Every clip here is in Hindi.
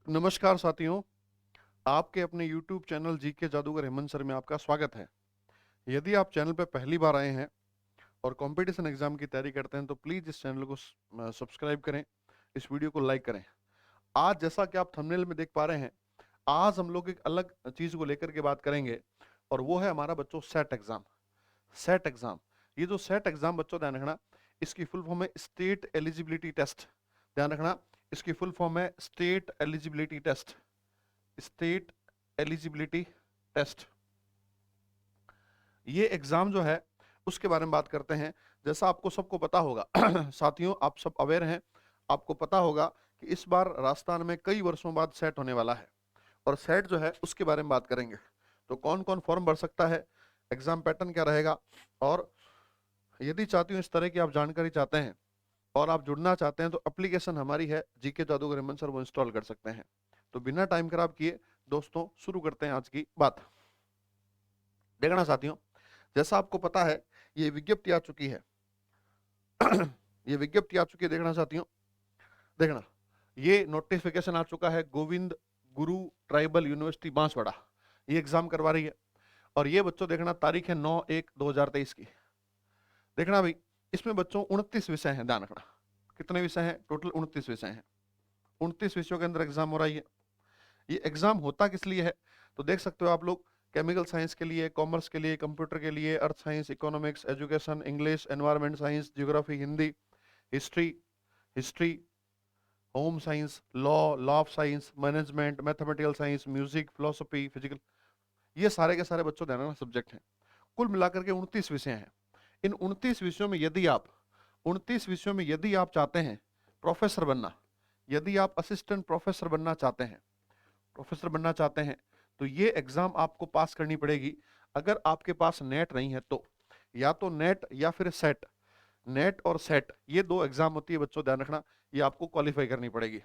नमस्कार साथियों, आपके अपने YouTube चैनल जीके जादूगर हेमंत सर में आपका स्वागत है। यदि आप चैनल पर पहली बार आए हैं और कंपटीशन एग्जाम की तैयारी करते हैं तो प्लीज़ इस चैनल को सब्सक्राइब करें, इस वीडियो को लाइक करें। आज जैसा कि आप थंबनेल में देख पा रहे हैं, आज हम लोग एक अलग चीज़ को लेकर के बात करेंगे और वो है हमारा बच्चों सेट एग्जाम। सेट एग्जाम, ये जो सेट एग्जाम बच्चों ध्यान रखना, इसकी फुल फॉर्म है स्टेट एलिजिबिलिटी टेस्ट। ध्यान रखना, इसकी फुल फॉर्म है state eligibility test. State eligibility test, ये एग्जाम जो है उसके बारे में बात करते हैं। जैसा आपको सबको पता होगा साथियों, आप सब अवेयर हैं, आपको पता होगा कि इस बार राजस्थान में कई वर्षों बाद सेट होने वाला है और सेट जो है उसके बारे में बात करेंगे। तो कौन कौन फॉर्म भर सकता है, एग्जाम पैटर्न क्या रहेगा, और यदि चाहती हूँ इस तरह की आप जानकारी चाहते हैं और आप जुड़ना चाहते हैं तो एप्लीकेशन हमारी है जीके जादूगर हेमंत सर, वो इंस्टॉल कर सकते हैं। तो बिना टाइम खराब किए दोस्तों शुरू करते हैं आज की बात। देखना साथियों, जैसा आपको पता है ये विज्ञप्ति आ चुकी है ये विज्ञप्ति आ चुकी है, देखना साथियों, देखना ये नोटिफिकेशन आ चुका है। गोविंद गुरु ट्राइबल यूनिवर्सिटी बांसवाड़ा ये एग्जाम करवा रही है और ये बच्चों देखना तारीख है 9/1/2023 की। देखना भाई, इसमें बच्चों 29 विषय हैं, ध्यान रखना। कितने विषय हैं? टोटल 29 विषय हैं। 29 विषयों के अंदर एग्जाम हो रहा है। ये एग्जाम होता किस लिए है तो देख सकते हो आप लोग, केमिकल साइंस के लिए, कॉमर्स के लिए, कंप्यूटर के लिए, earth science, economics, education, English, environment science, geography, Hindi, history, history, home science, law, law of science, management, mathematical science, music, philosophy, physical, ये सारे के सारे बच्चों ध्यान रखना सब्जेक्ट हैं। कुल मिलाकर के 29 विषय हैं। इन 29 विषयों में यदि आप 29 विषयों में यदि आप चाहते हैं प्रोफेसर बनना, यदि आप असिस्टेंट प्रोफेसर बनना चाहते हैं, प्रोफेसर बनना चाहते हैं तो ये एग्जाम आपको पास करनी पड़ेगी। अगर आपके पास नेट नहीं है तो या तो नेट या फिर सेट, नेट और सेट ये दो एग्जाम होती है बच्चों, ध्यान रखना, ये आपको क्वालिफाई करनी पड़ेगी।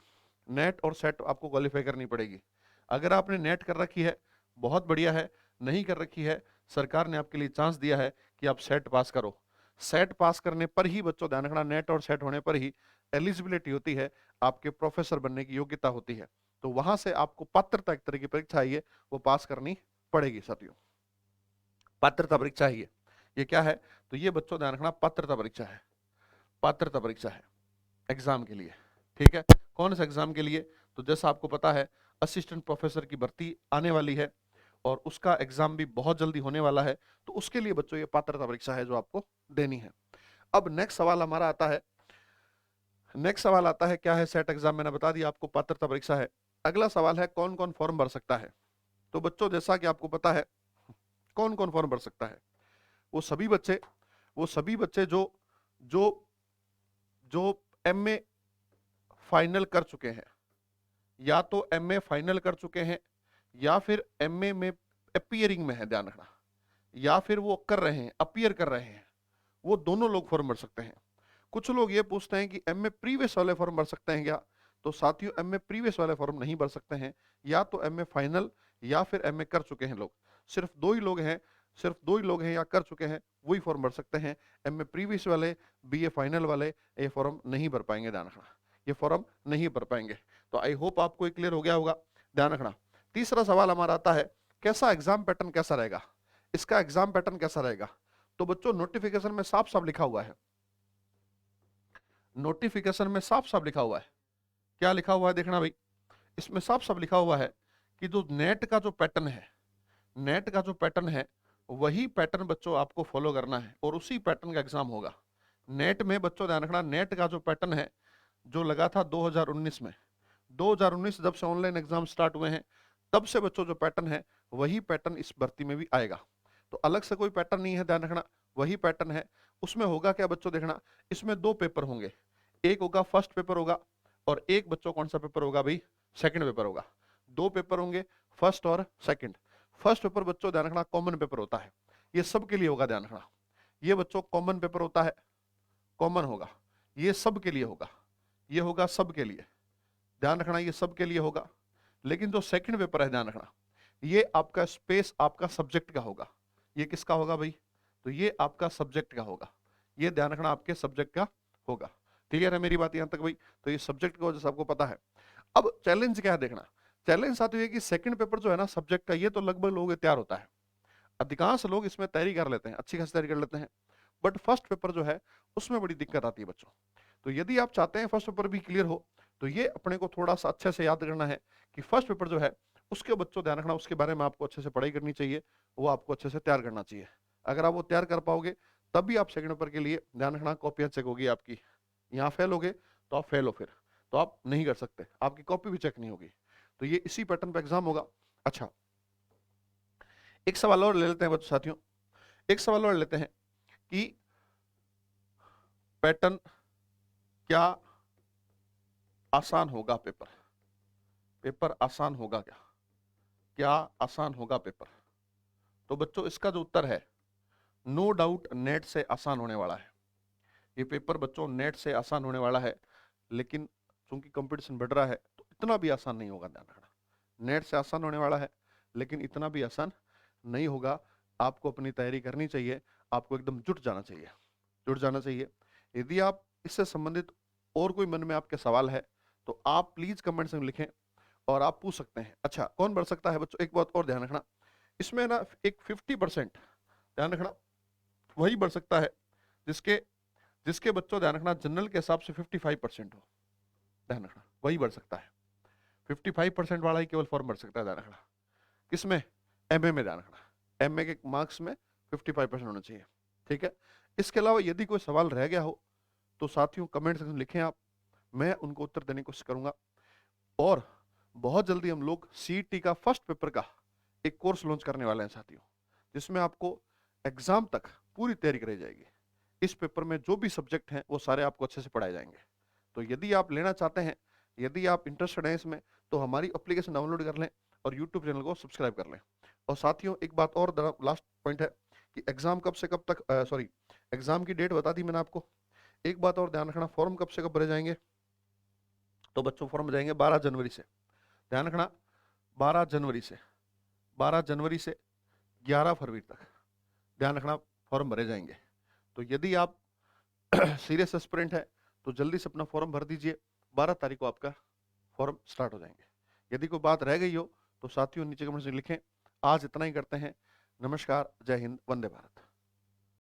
नेट और सेट आपको क्वालिफाई करनी पड़ेगी। अगर आपने नेट कर रखी है बहुत बढ़िया है, नहीं कर रखी है सरकार ने आपके लिए चांस दिया है कि आप सेट पास करो। सेट पास करने पर ही बच्चों ध्यान रखना, नेट और सेट होने पर ही एलिजिबिलिटी होती है, आपके प्रोफेसर बनने की योग्यता होती है। तो वहां से आपको पात्रता, एक तरह की परीक्षा है ये, वो पास करनी पड़ेगी साथियों। पात्रता परीक्षा है ये क्या है तो ये बच्चों ध्यान रखना पात्रता परीक्षा है। पात्रता परीक्षा है एग्जाम के लिए, ठीक है। कौन से एग्जाम के लिए? तो जैसा आपको पता है असिस्टेंट प्रोफेसर की भर्ती आने वाली है और उसका एग्जाम भी बहुत जल्दी होने वाला है। तो उसके लिए बच्चों ये पात्रता परीक्षा है जो आपको देनी है। अब नेक्स्ट सवाल हमारा आता है, नेक्स्ट सवाल आता है क्या है? सेट एग्जाम मैंने बता दिया आपको, पात्रता परीक्षा है। अगला सवाल है कौन कौन फॉर्म भर सकता है। तो बच्चों जैसा कि आपको पता है कौन कौन फॉर्म भर सकता है, वो सभी बच्चे, वो सभी बच्चे जो जो जो एमए फाइनल कर चुके हैं, या तो एमए फाइनल कर चुके हैं या फिर एमए में अपियरिंग में है, ध्यान रखना, या फिर वो कर रहे हैं, अपियर कर रहे हैं, वो दोनों लोग फॉर्म भर सकते हैं। कुछ लोग ये पूछते हैं कि एमए प्रीवियस वाले फॉर्म भर सकते हैं क्या? तो साथियों एमए प्रीवियस वाले फॉर्म नहीं भर सकते हैं, या तो एमए फाइनल या फिर एमए कर चुके हैं लोग। सिर्फ दो ही लोग हैं, सिर्फ दो ही लोग हैं या कर चुके हैं, वही फॉर्म भर सकते हैं। एमए प्रीवियस वाले, बीए फाइनल वाले ये फॉर्म नहीं भर पाएंगे, ध्यान रखना, ये फॉर्म नहीं भर पाएंगे। तो आई होप आपको ये क्लियर हो गया होगा, ध्यान रखना। तीसरा सवाल हमारा आता है कैसा एग्जाम पैटर्न कैसा रहेगा, इसका एग्जाम पैटर्न कैसा रहेगा। तो बच्चों नोटिफिकेशन में साफ साफ लिखा हुआ है, नोटिफिकेशन में साफ साफ लिखा हुआ है, क्या लिखा हुआ है देखना भाई, इसमें साफ साफ लिखा हुआ है कि जो नेट का जो पैटर्न है, नेट का जो पैटर्न है वही पैटर्न बच्चों आपको फॉलो करना है और उसी पैटर्न का एग्जाम होगा। नेट में बच्चों ध्यान रखना, नेट का जो पैटर्न है जो लगा था 2019 में, 2019 जब से ऑनलाइन एग्जाम स्टार्ट हुए हैं तब से बच्चों जो पैटर्न है वही पैटर्न इस भर्ती में भी आएगा। तो अलग से कोई पैटर्न नहीं है, ध्यान रखना, वही पैटर्न है। उसमें होगा क्या बच्चों देखना, इसमें दो पेपर होंगे, एक होगा फर्स्ट पेपर होगा और एक बच्चों कौन सा पेपर होगा भाई, सेकंड पेपर होगा। दो पेपर होंगे, फर्स्ट और सेकंड। फर्स्ट पेपर बच्चों ध्यान रखना कॉमन पेपर होता है, ये सबके लिए होगा, ध्यान रखना, ये बच्चों कॉमन पेपर होता है, कॉमन होगा, ये सबके लिए होगा, ये होगा सबके लिए, ध्यान रखना, ये सबके लिए होगा। लेकिन जो सेकंड पेपर है ध्यान रखना, ये आपका स्पेस आपका सब्जेक्ट का होगा। ये किसका होगा भाई? तो ये आपका सब्जेक्ट का होगा, ये ध्यान रखना आपके सब्जेक्ट का होगा। क्लियर है मेरी बात यहां तक भाई? तो ये सब्जेक्ट का वजह से आपको पता है। अब चैलेंज क्या है देखना, चैलेंज साथियों ये कि सेकंड पेपर जो है ना सब्जेक्ट का, ये तो लगभग लोगों के तैयार होता है, अधिकांश लोग इसमें तैयारी कर लेते हैं, अच्छी खासी तैयारी कर लेते हैं। बट फर्स्ट पेपर जो है उसमें बड़ी दिक्कत आती है बच्चों। तो यदि आप चाहते हैं फर्स्ट पेपर भी क्लियर हो, तो ये अपने को थोड़ा सा अच्छे से याद करना है कि फर्स्ट पेपर जो है उसके बच्चों ध्यान रखना, उसके बारे में आपको अच्छे से पढ़ाई करनी चाहिए, वो आपको अच्छे से तैयार करना चाहिए। अगर आप वो तैयार कर पाओगे तब भी आप सेकंड पेपर के लिए ध्यान रखना, कॉपियां चेक होगी आपकी। यहाँ फेल होगे तो आप फेल हो, फिर तो आप नहीं कर सकते, आपकी कॉपी भी चेक नहीं होगी। तो ये इसी पैटर्न पे एग्जाम होगा। अच्छा, एक सवाल और ले लेते हैं बच्चों साथियों, एक सवाल और लेते हैं कि पैटर्न क्या आसान होगा पेपर, पेपर आसान होगा क्या, क्या आसान होगा पेपर? तो बच्चों इसका जो उत्तर है, नो डाउट नेट से आसान होने वाला है। ये पेपर बच्चों नेट से आसान होने वाला है, लेकिन चूंकि कंपटीशन बढ़ रहा है तो इतना भी आसान नहीं होगा, ध्यान रखना। नेट से आसान होने वाला है लेकिन इतना भी आसान नहीं होगा। आपको अपनी तैयारी करनी चाहिए, आपको एकदम जुट जाना चाहिए, जुट जाना चाहिए। यदि आप इससे संबंधित और कोई मन में आपके सवाल है तो आप प्लीज कमेंट्स में लिखें और आप पूछ सकते हैं। अच्छा, कौन बढ़ सकता है बच्चों, एक बात और ध्यान रखना, इसमें ना एक 50% ध्यान रखना वही बढ़ सकता है जिसके जिसके बच्चों ध्यान रखना जनरल के हिसाब से 55% हो, ध्यान रखना वही बढ़ सकता है। 55% वाला ही केवल फॉर्म भर सकता है, ध्यान रखना। किसमें? एमए में, ध्यान रखना एमए के मार्क्स में 55% होना चाहिए, ठीक है। इसके अलावा यदि कोई सवाल रह गया हो तो साथियों कमेंट सेक्शन में लिखें आप, मैं उनको उत्तर देने की कोशिश करूंगा। और बहुत जल्दी हम लोग सीईटी का फर्स्ट पेपर का एक कोर्स लॉन्च करने वाले हैं साथियों, जिसमें आपको एग्जाम तक पूरी तैयारी कराई जाएगी। इस पेपर में जो भी सब्जेक्ट हैं वो सारे आपको अच्छे से पढ़ाए जाएंगे। तो यदि आप लेना चाहते हैं, यदि आप इंटरेस्टेड हैं इसमें, तो हमारी एप्लीकेशन डाउनलोड कर लें और यूट्यूब चैनल को सब्सक्राइब कर लें। और साथियों एक बात और, लास्ट पॉइंट है कि एग्जाम कब से कब तक, सॉरी एग्जाम की डेट बता दी मैंने आपको। एक बात और ध्यान रखना, फॉर्म कब से कब भरे जाएंगे? तो बच्चों फॉर्म भरे जाएंगे 12 जनवरी से, ध्यान रखना 12 जनवरी से, 12 जनवरी से 11 फरवरी तक, ध्यान रखना फॉर्म भरे जाएंगे। तो यदि आप सीरियस एस्पिरेंट है तो जल्दी से अपना फॉर्म भर दीजिए, 12 तारीख को आपका फॉर्म स्टार्ट हो जाएंगे। यदि कोई बात रह गई हो तो साथियों नीचे कमेंट से लिखें। आज इतना ही करते हैं, नमस्कार, जय हिंद, वंदे भारत।